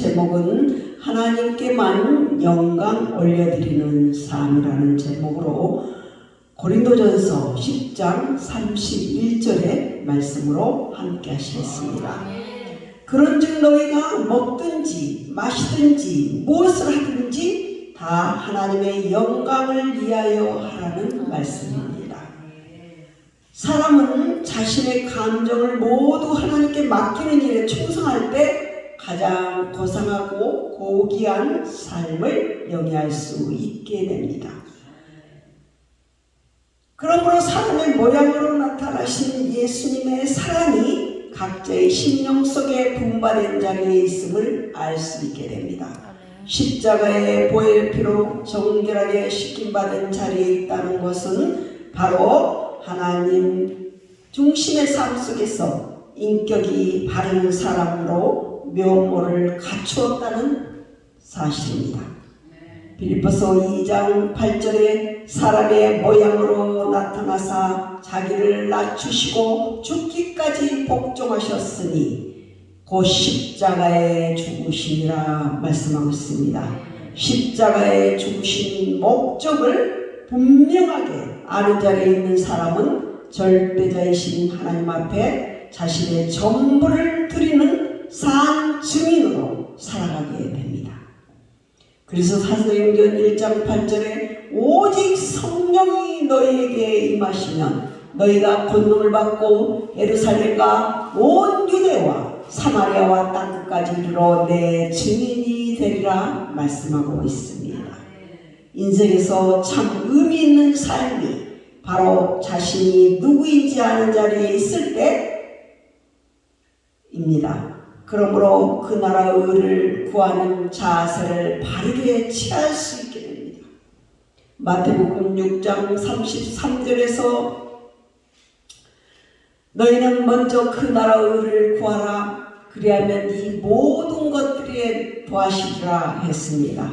제목은 하나님께만 영광 올려드리는 삶이라는 제목으로 고린도전서 10장 31절의 말씀으로 함께 하시겠습니다. 그런즉 너희가 먹든지 마시든지 무엇을 하든지 다 하나님의 영광을 위하여 하라는 말씀입니다. 사람은 자신의 감정을 모두 하나님께 맡기는 일에 충성할 때 가장 고상하고 고귀한 삶을 영위할 수 있게 됩니다. 그러므로 사람의 모양으로 나타나신 예수님의 사랑이 각자의 심령 속에 분바된 자리에 있음을 알 수 있게 됩니다. 십자가의 보혈 피로 정결하게 씻김받은 자리에 있다는 것은 바로 하나님 중심의 삶 속에서 인격이 바른 사람으로 면모를 갖추었다는 사실입니다. 빌립보서 2장 8절에 사람의 모양으로 나타나사 자기를 낮추시고 죽기까지 복종하셨으니 곧 십자가에 죽으심이라 말씀하고 있습니다. 십자가에 죽으신 목적을 분명하게 아는 자리에 있는 사람은 절대자이신 하나님 앞에 자신의 전부를 드리는 산 증인으로 살아가게 됩니다. 그래서 사도행전 1장 8절에 오직 성령이 너희에게 임하시면 너희가 권능을 받고 예루살렘과 온 유대와 사마리아와 땅끝까지 이르러 내 증인이 되리라 말씀하고 있습니다. 인생에서 참 의미 있는 삶이 바로 자신이 누구인지 아는 자리에 있을 때입니다. 그러므로 그 나라 의를 구하는 자세를 바르게 취할 수 있게 됩니다. 마태복음 6장 33절에서 너희는 먼저 그 나라 의를 구하라 그리하면 이 모든 것들에 더하시리라 했습니다.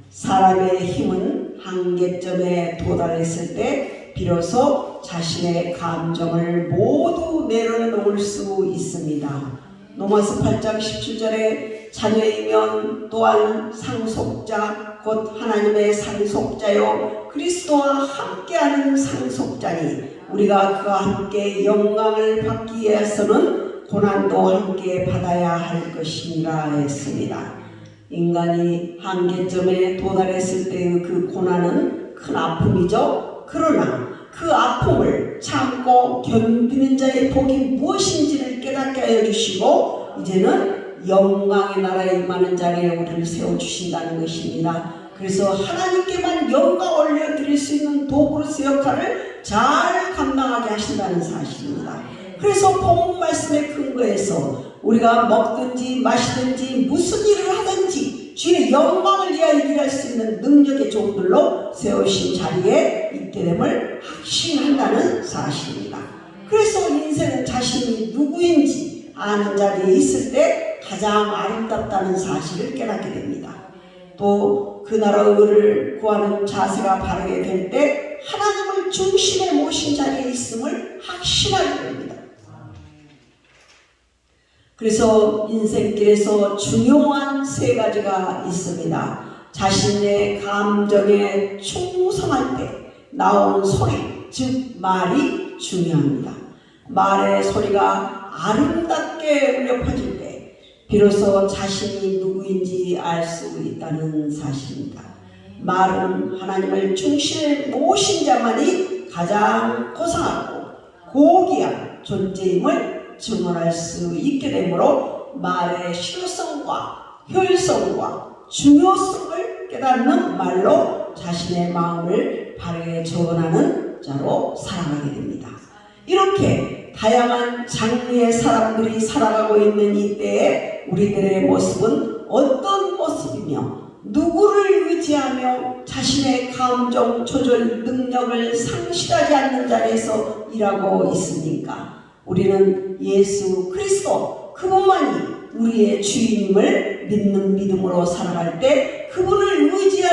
사람의 힘은 한계점에 도달했을 때 비로소 자신의 감정을 모두 내려놓을 수 있습니다. 로마서 8장 17절에 자녀이면 또한 상속자 곧 하나님의 상속자요 그리스도와 함께하는 상속자니 우리가 그와 함께 영광을 받기 위해서는 고난도 함께 받아야 할 것이니라 했습니다. 인간이 한계점에 도달했을 때의 그 고난은 큰 아픔이죠. 그러나 그 아픔을 참고 견디는 자의 복이 무엇인지를 깨닫게 하여 주시고 이제는 영광의 나라에 임하는 자리에 우리를 세워주신다는 것입니다. 그래서 하나님께만 영광 올려드릴 수 있는 도구로서 역할을 잘 감당하게 하신다는 사실입니다. 그래서 본문 말씀의 근거에서 우리가 먹든지 마시든지 무슨 일을 하든지 주의 영광을 위하여 일할 수 있는 능력의 종들로 세우신 자리에 있게 됨을 확신한다는 사실입니다. 그래서 인생은 자신이 누구인지 아는 자리에 있을 때 가장 아름답다는 사실을 깨닫게 됩니다. 또 그 나라 의를 구하는 자세가 바르게 될 때 하나님을 중심에 모신 자리에 있음을 확신하게 됩니다. 그래서 인생길에서 중요한 세 가지가 있습니다. 자신의 감정에 충성할 때 나오는 소리, 즉 말이 중요합니다. 말의 소리가 아름답게 울려 퍼질 때 비로소 자신이 누구인지 알 수 있다는 사실입니다. 말은 하나님을 중심에 모신 자만이 가장 고상하고 고귀한 존재임을 증언할 수 있게 되므로 말의 실효성과 효율성과 중요성을 깨닫는 말로 자신의 마음을 바르게 전하는 자로 살아가게 됩니다. 이렇게 다양한 장르의 사람들이 살아가고 있는 이때에 우리들의 모습은 어떤 모습이며 누구를 의지하며 자신의 감정 조절 능력을 상실하지 않는 자리에서 일하고 있습니까? 우리는 예수 그리스도 그분만이 우리의 주인임을 믿는 믿음으로 살아갈 때 그분을 의지할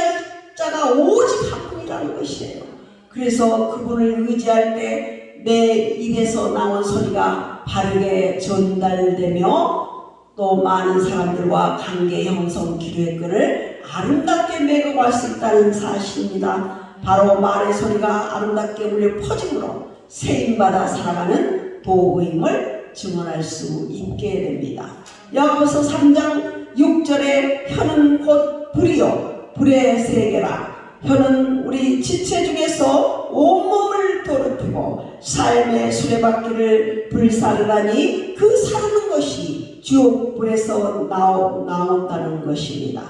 자가 오직 한 분이라는 것이에요. 그래서 그분을 의지할 때 내 입에서 나온 소리가 바르게 전달되며 또 많은 사람들과 관계 형성 기도의 끈을 아름답게 매고갈 수 있다는 사실입니다. 바로 말의 소리가 아름답게 울려 퍼짐으로 세임받아 살아가는 도구임을 증언할 수 있게 됩니다. 야고보서 3장 6절에 혀는 곧 불이요 불의 세계라. 혀는 우리 지체 중에서 온몸을 더럽히고 삶의 수레바퀴를 불사르다니 그 사르는 것이 지옥불에서 나온다는 것입니다.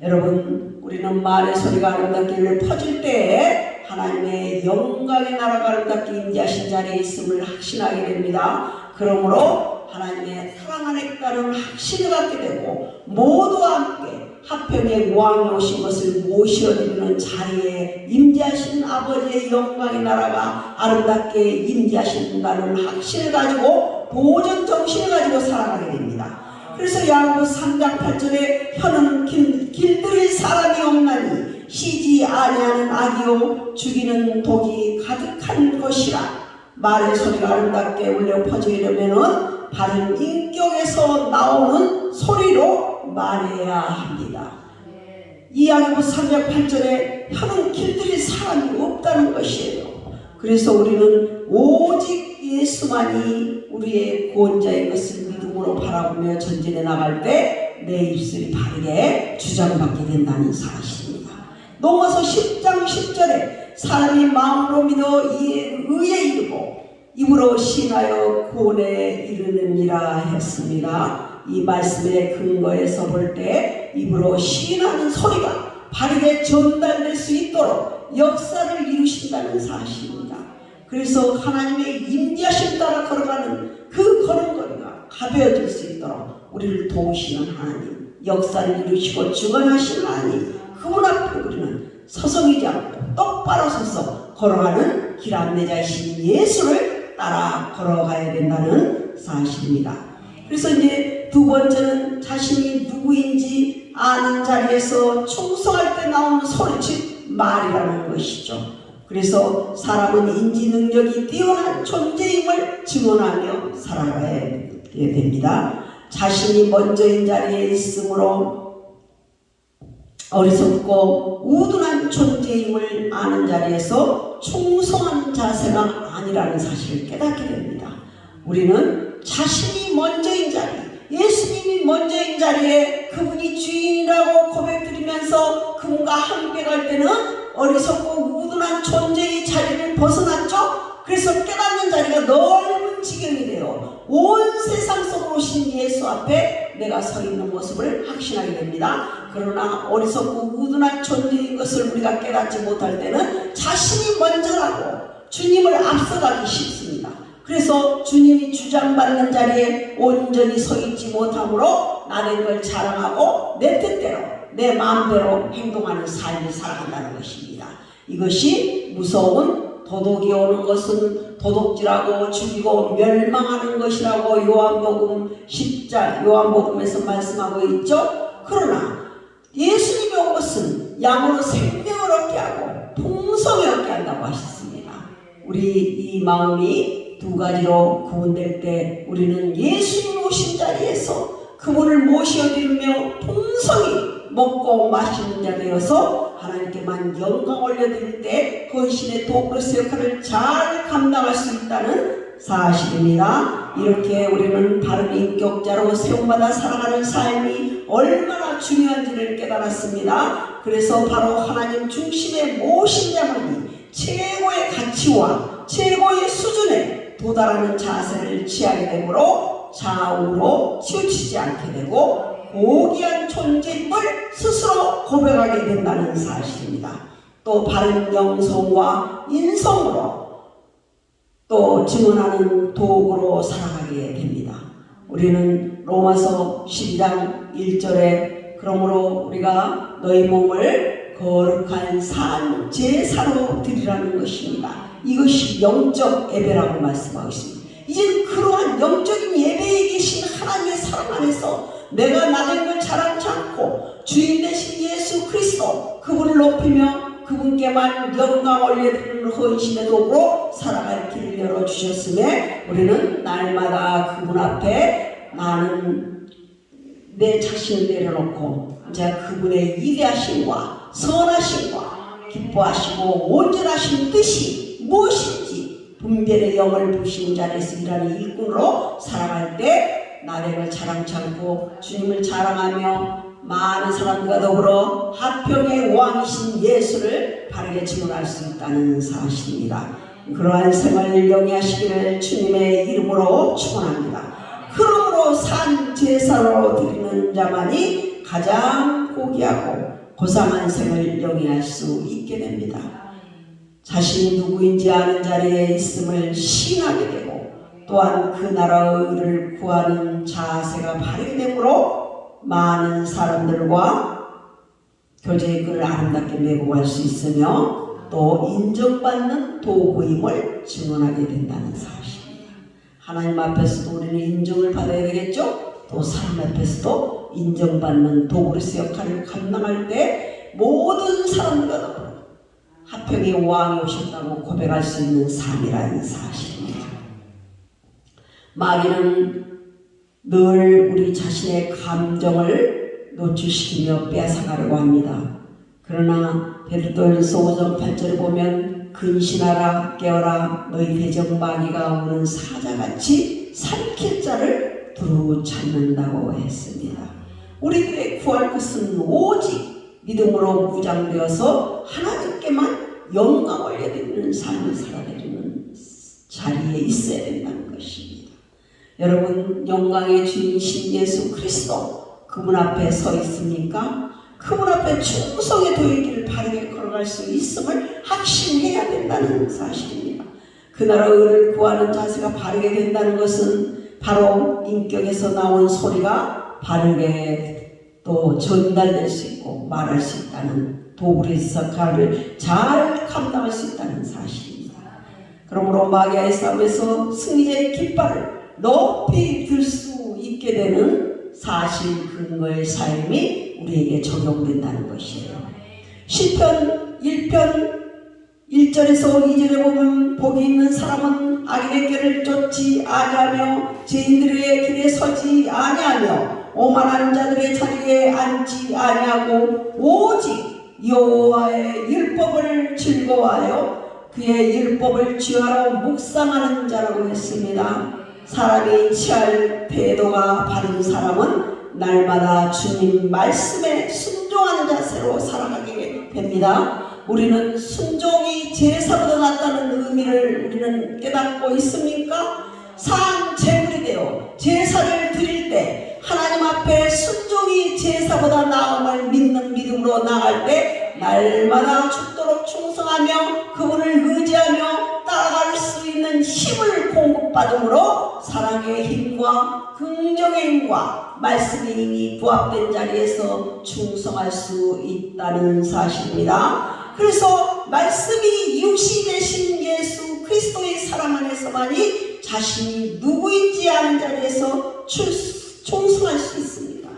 여러분, 우리는 말의 소리가 아름답게 퍼질 때에 하나님의 영광의 나라가 아름답게 임재하신 자리에 있음을 확신하게 됩니다. 그러므로 하나님의 사랑 안에 따른 확신을 갖게 되고 모두와 함께 화평의 왕이 오신 것을 모셔드리는 자리에 임재하신 아버지의 영광의 나라가 아름답게 임재하신다는 확신을 가지고 도전 정신을 가지고 살아가게 됩니다. 그래서 야고보서 3장 8절에 혀는 길들일 사람이 없나니 쉬지 아니하는 악이요 죽이는 독이 가득한 것이라. 말의 소리가 아름답게 울려 퍼지려면은 바른 인격에서 나오는 소리로 말해야 합니다. 이 야고보서 3장 8절에 혀는 길들일 사람이 없다는 것이에요. 그래서 우리는 오직 예수만이 우리의 구원자인 것을 믿음으로 바라보며 전진해 나갈 때 내 입술이 바르게 주장받게 된다는 사실입니다. 로마서 10장 10절에 사람이 마음으로 믿어 의에 이르고 입으로 시인하여 구원에 이르느니라 했습니다. 이 말씀의 근거에서 볼 때 입으로 시인하는 소리가 바르게 전달될 수 있도록 역사를 이루신다는 사실입니다. 그래서 하나님의 임재하심 따라 걸어가는 그 걸음걸이가 가벼워질 수 있도록 우리를 도우시는 하나님, 역사를 이루시고 주관하시는 하나님, 그분 앞에 우리는 서성이지 않고 똑바로 서서 걸어가는 길 안내자이신 예수를 따라 걸어가야 된다는 사실입니다. 그래서 이제 두 번째는 자신이 누구인지 아는 자리에서 충성할 때 나오는 소리, 즉 말이라는 것이죠. 그래서 사람은 인지 능력이 뛰어난 존재임을 증언하며 살아가야 됩니다. 자신이 먼저인 자리에 있으므로 어리석고 우둔한 존재임을 아는 자리에서 충성하는 자세가 아니라는 사실을 깨닫게 됩니다. 우리는 자신이 먼저인 자리, 예수님이 먼저인 자리에 그분이 주인이라고 고백드리면서 그분과 함께 갈 때는 어리석고 우둔한 존재의 자리를 벗어났죠. 그래서 깨닫는 자리가 넓은 지경이 돼요. 온 세상 속으로 오신 예수 앞에 내가 서 있는 모습을 확신하게 됩니다. 그러나 어리석고 우둔한 존재인 것을 우리가 깨닫지 못할 때는 자신이 먼저라고 주님을 앞서가기 쉽습니다. 그래서 주님이 주장받는 자리에 온전히 서 있지 못함으로 나는 걸 자랑하고 내 뜻대로 내 마음대로 행동하는 삶을 살아간다는 것입니다. 이것이 무서운 도둑이 오는 것은 도둑질하고 죽이고 멸망하는 것이라고 요한복음 10장 요한복음에서 말씀하고 있죠. 그러나 예수님이 온 것은 양으로 생명을 얻게 하고 풍성히 얻게 한다고 하셨습니다. 우리 이 마음이 두 가지로 구분될 때 우리는 예수님 오신 자리에서 그분을 모셔드리며 풍성히 먹고 마시는 자 되어서 하나님께만 영광 올려드릴 때 헌신의 도구로서 역할을 잘 감당할 수 있다는 사실입니다. 이렇게 우리는 바른 인격자로 세움받아 살아가는 삶이 얼마나 중요한지를 깨달았습니다. 그래서 바로 하나님 중심의 모신 자만이 최고의 가치와 최고의 수준에 도달하는 자세를 취하게 되므로 좌우로 치우치지 않게 되고 고귀한 존재임을 스스로 고백하게 된다는 사실입니다. 또 바른 영성과 인성으로 또 증언하는 도구로 살아가게 됩니다. 우리는 로마서 12장 1절에 그러므로 우리가 너희 몸을 거룩한 산 제사로 드리라는 것입니다. 이것이 영적 예배라고 말씀하고 있습니다. 이제 그러한 영적인 예배에 계신 하나님의 사랑 안에서 내가 나된 걸 자랑치 않고 주인 되신 예수 그리스도 그분을 높이며 그분께만 영광 올려드리는 헌신의 도구로 살아갈 길을 열어주셨음에 우리는 날마다 그분 앞에 나는 내 자신을 내려놓고 이제 그분의 위대하심과 선하심과 기뻐하시고 온전하신 뜻이 무엇인지 분별의 영을 부신 자리에서 일하는 일꾼으로 살아갈 때 나를 자랑치 않고 주님을 자랑하며 많은 사람과 더불어 화평의 왕이신 예수를 바르게 증언할 수 있다는 사실입니다. 그러한 생활을 영위하시기를 주님의 이름으로 축원합니다. 그러므로 산 제사로 드리는 자만이 가장 고귀하고 고상한 생을 영위할 수 있게 됩니다. 자신이 누구인지 아는 자리에 있음을 시인하게 되고 또한 그 나라의 의를 구하는 자세가 바르게 되므로 많은 사람들과 교제의 끈을 아름답게 메고 갈 수 있으며 또 인정받는 도구임을 증언하게 된다는 사실입니다. 하나님 앞에서도 우리는 인정을 받아야 되겠죠? 또 사람 앞에서도 인정받는 도구로서 역할을 감당할 때 모든 사람들과 더불어 화평의 왕이 오셨다고 고백할 수 있는 삶이라는 사실입니다. 마귀는 늘 우리 자신의 감정을 노출시키며 빼앗아가려고 합니다. 그러나 베드로전서 5장 8절을 보면 근신하라 깨어라 너희 대적 마귀가 오는 사자같이 삼킬 자를 두루 찾는다고 했습니다. 우리들의 구할 것은 오직 믿음으로 무장되어서 하나님께만 영광 올려드리는 삶을 살아내리는 자리에 있어야 된다는 것입니다. 여러분 영광의 주인이신 예수 그리스도 그분 앞에 서 있습니까? 그분 앞에 충성의 도의 길을 바르게 걸어갈 수 있음을 확신해야 된다는 사실입니다. 그 나라 의를 구하는 자세가 바르게 된다는 것은 바로 인격에서 나온 소리가 바르게 또 전달될 수 있고 말할 수 있다는 도구의 역할을 잘 감당할 수 있다는 사실입니다. 그러므로 마귀와의 싸움에서 승리자의 깃발을 높이 들 수 있게 되는 사실 근거의 삶이 우리에게 적용된다는 것이에요. 시편 1편 1절에서 2절에 보면 복이 있는 사람은 악인의 길을 쫓지 아니하며 죄인들의 길에 서지 아니하며 오만한 자들의 자리에 앉지 아니하고 오직 여호와의 율법을 즐거워하여 그의 율법을 주야로 묵상하는 자라고 했습니다. 사람이 취할 태도가 바른 사람은 날마다 주님 말씀에 순종하는 자세로 살아가게 됩니다. 우리는 순종이 제사보다 낫다는 의미를 우리는 깨닫고 있습니까? 산 제물이 되어 제사를 드릴 때 하나님 앞에 순종이 제사보다 나음을 믿는 믿음으로 나갈 때 날마다 죽도록 충성하며 그분을 의지하며 따라갈 수 있는 힘을 공급받음으로 사랑의 힘과 긍정의 힘과 말씀의 힘이 부합된 자리에서 충성할 수 있다는 사실입니다. 그래서 말씀이 육신이 되신 예수 그리스도의 사랑 안에서만이 자신이 누구인지 아는 자리에서 충성할 수 있습니다.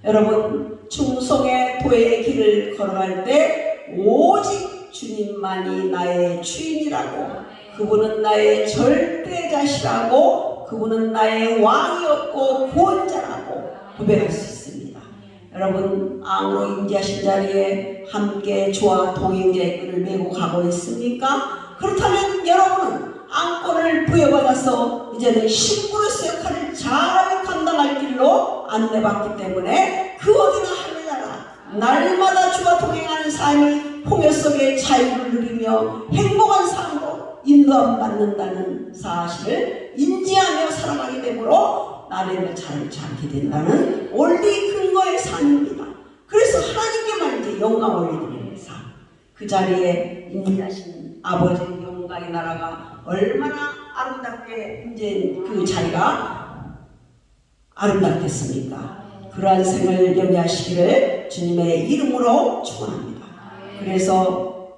여러분 충성의 도의 길을 걸어갈 때 오직 주님만이 나의 주인이라고 그분은 나의 절대자시라고 그분은 나의 왕이었고 구원자라고 고백할 수 있습니다. 여러분 앙으로 임재하신 자리에 함께 주와 동행자의 끈을 메고 가고 있습니까? 그렇다면 여러분은 앙권을 부여받아서 이제는 신부로서 역할을 잘 감당할 길로 안내받기 때문에 그 어디나 하늘나라 날마다 주와 동행하는 삶이 풍요 속에 자유를 누리며 행복한 삶으로 인도함 받는다는 사실을 인지하며 살아가게 되므로 나를 자유치 않게 된다는 원리 근거의 삶입니다. 그래서 하나님께만 이제 영광 올려드리는 삶, 그 자리에 인지하신 아버지의 영광의 나라가 얼마나 아름답게 이제 그 자리가 아름답겠습니까? 그러한 생을 영위하시기를 주님의 이름으로 축원합니다. 그래서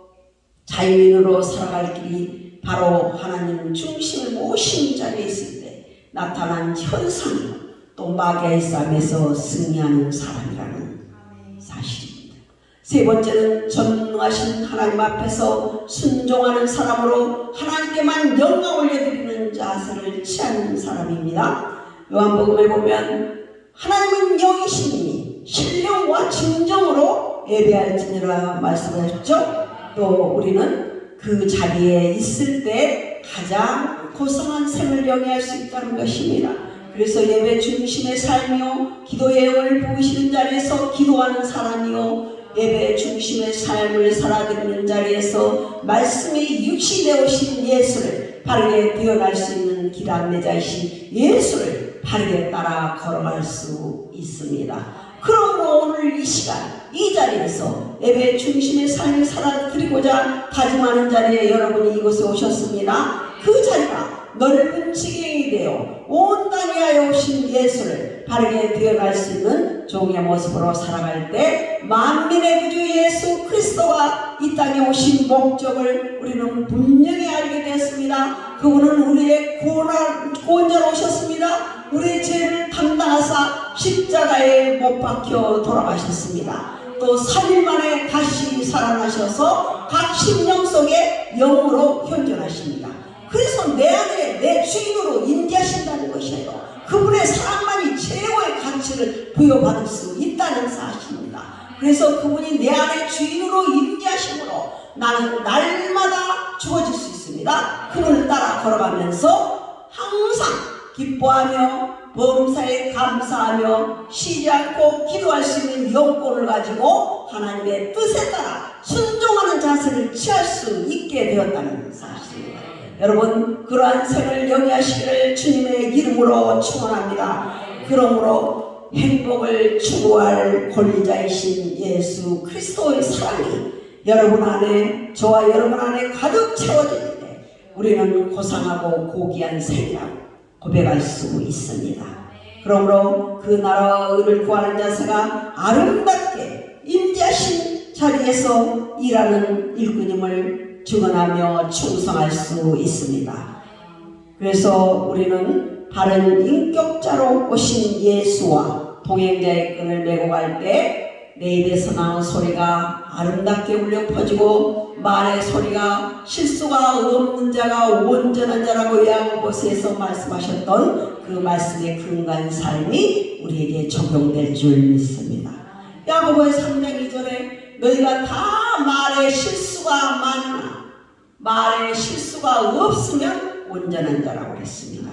자유인으로 살아갈 길이 바로 하나님 중심을 모신 자리에 있을 때 나타난 현상이 또 마귀의 싸움에서 승리하는 사람이라는 사실입니다. 세 번째는 전능하신 하나님 앞에서 순종하는 사람으로 하나님께만 영광 올려드리는 자세를 취하는 사람입니다. 요한복음에 보면 하나님은 영이시니 신령과 진정으로 예배할지니라 말씀하셨죠. 또 우리는 그 자리에 있을 때 가장 고상한 생을 영위할 수 있다는 것입니다. 그래서 예배 중심의 삶이요, 기도의 영을 부으시는 자리에서 기도하는 사람이요, 예배 중심의 삶을 살아드리는 자리에서 말씀이 육신되어 오신 예수를 바르게 태어날 수 있는 길 안내자이신 예수를 바르게 따라 걸어갈 수 있습니다. 그러므로 오늘 이 시간 이 자리에서 예배 중심의 삶을 살아드리고자 다짐하는 자리에 여러분이 이곳에 오셨습니다. 그 자리가 넓은 지경이 되어 온 땅에 하여 오신 예수를 바르게 되어갈 수 있는 종의 모습으로 살아갈 때 만민의 구주 예수 그리스도가 이 땅에 오신 목적을 우리는 분명히 알게 되었습니다. 그분은 우리의 구원자로 오셨습니다. 우리의 죄를 담당하사 십자가에 못 박혀 돌아가셨습니다. 또 3일 만에 다시 살아나셔서 각 심령 속에 영으로 현존하십니다. 그래서 내 안에 내 주인으로 임재하신다는 것이에요. 그분의 사랑만이 최고의 가치를 부여받을 수 있다는 사실입니다. 그래서 그분이 내 안에 주인으로 임재하심으로 나는 날마다 주어질 수 있습니다. 그분을 따라 걸어가면서 항상 기뻐하며 범사에 감사하며 쉬지 않고 기도할 수 있는 영권을 가지고 하나님의 뜻에 따라 순종하는 자세를 취할 수 있게 되었다는 사실입니다. 여러분, 그러한 생을 영위하시기를 주님의 이름으로 축원합니다. 그러므로 행복을 추구할 권리자이신 예수 그리스도의 사랑이 여러분 안에, 저와 여러분 안에 가득 채워질 때 우리는 고상하고 고귀한 생이라고 고백할 수 있습니다. 그러므로 그 나라와 의를 구하는 자세가 아름답게 임재하신 자리에서 일하는 일꾼임을 증언하며 충성할 수 있습니다. 그래서 우리는 바른 인격자로 오신 예수와 동행자의 끈을 메고 갈 때 내 입에서 나온 소리가 아름답게 울려 퍼지고 말의 소리가 실수가 없는 자가 온전한 자라고 야고보서에서 말씀하셨던 그 말씀의 근간 삶이 우리에게 적용될 줄 믿습니다. 야고보의 3장 2절에 너희가 다 말의 실수가 많으나 말의 실수가 없으면 온전한 자라고 했습니다.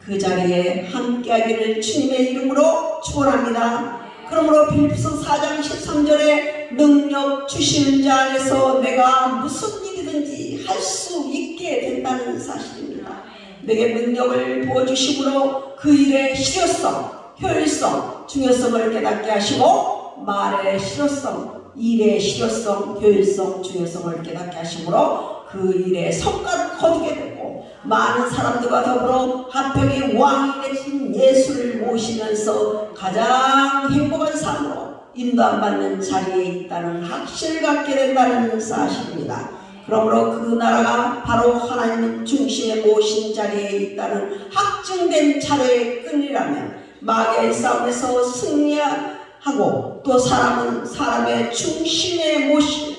그 자리에 함께하기를 주님의 이름으로 축원합니다. 그러므로 빌립보서 4장 13절에 능력 주시는 자 안에서 내가 무슨 일이든지 할 수 있게 된다는 사실입니다. 내게 능력을 부어주심으로 그 일의 실효성, 효율성, 중요성을 깨닫게 하시고 말의 실효성, 일의 실효성, 효율성, 중요성을 깨닫게 하심으로 그 일의 성과를 거두게 되고 많은 사람들과 더불어 합평의 왕이 되신 예수를 모시면서 가장 행복한 삶으로 인도받는 자리에 있다는 확신을 갖게 된다는 사실입니다. 그러므로 그 나라가 바로 하나님 중심에 모신 자리에 있다는 확증된 차례의 끈이라면 마귀의 싸움에서 승리하고 또 사람은 사람의 중심에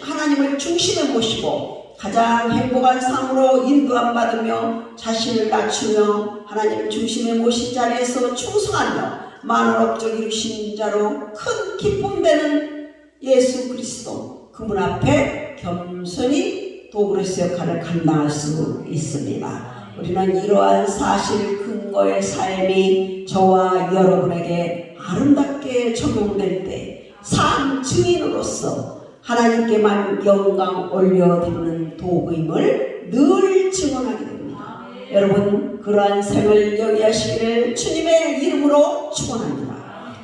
하나님을 중심에 모시고 가장 행복한 삶으로 인도함 받으며 자신을 낮추며 하나님 중심에 모신 자리에서 충성하며 많은 업적 이루신 자로 큰 기쁨 되는 예수 그리스도 그분 앞에 겸손히 도구로서 역할을 감당할 수 있습니다. 우리는 이러한 사실 근거의 삶이 저와 여러분에게 아름답게 적용될 때 삶 증인으로서 하나님께만 영광 올려드리는 도구임을 늘 증언하게 됩니다. 여러분, 그러한 생을 영위하시기를 주님의 이름으로 축원합니다.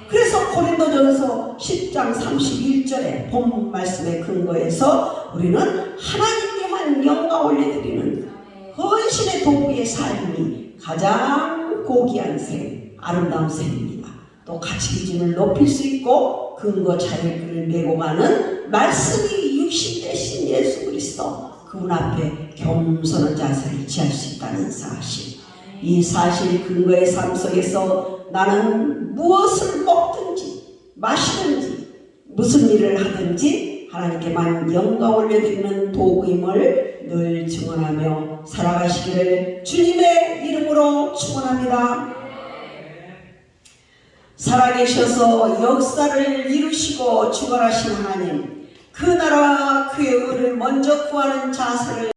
그래서 고린도전서 10장 31절에 본 말씀의 근거에서 우리는 하나님께만 영광 올려드리는 헌신의 도구의 삶이 가장 고귀한 생, 아름다운 생입니다. 또 가치 기준을 높일 수 있고 근거 자료를 메고 가는 말씀이 육신 되신 예수 그리스도 그분 앞에 겸손한 자세를 취할 수 있다는 사실, 이 사실 근거의 삶 속에서 나는 무엇을 먹든지 마시든지 무슨 일을 하든지 하나님께만 영광 올려드리는 도구임을 늘 증언하며 살아가시기를 주님의 이름으로 축원합니다. 살아계셔서 역사를 이루시고 주관하신 하나님, 그 나라와 그의 의를 먼저 구하는 자세를